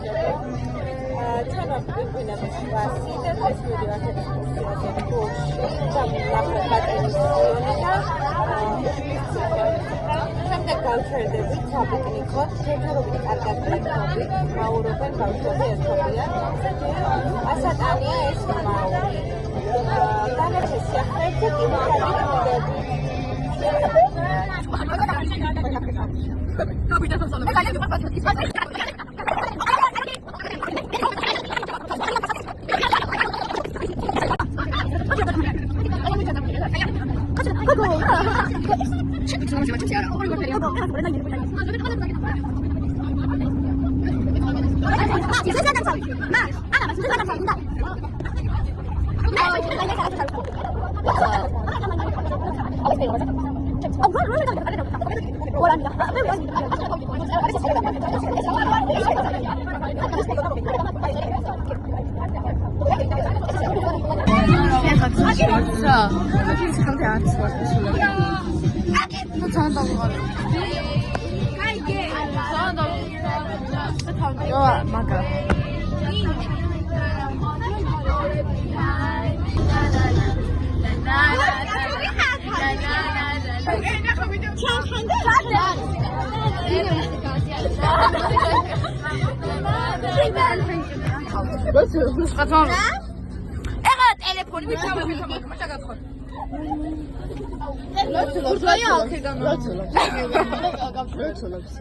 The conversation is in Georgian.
ჩვენ ვართ პინგვინების კლასი და ეს მივიდივართ ექსკურსიაზე გულში და ნახეთ ბატონისიონი და შემდეგ გავჩერდებით საპიკნიკოდ, ჯერჯერობით კარგად ვიქნებით, მაურობენ, ბავშვები ერთობიან. ასატანია ეს მაური. დანარჩენ სიახლეებზე კი ვიხარით მიდები. ეხლა ტელეფონი ვიჩავებით მაგა გახოთ. ლოცულობს.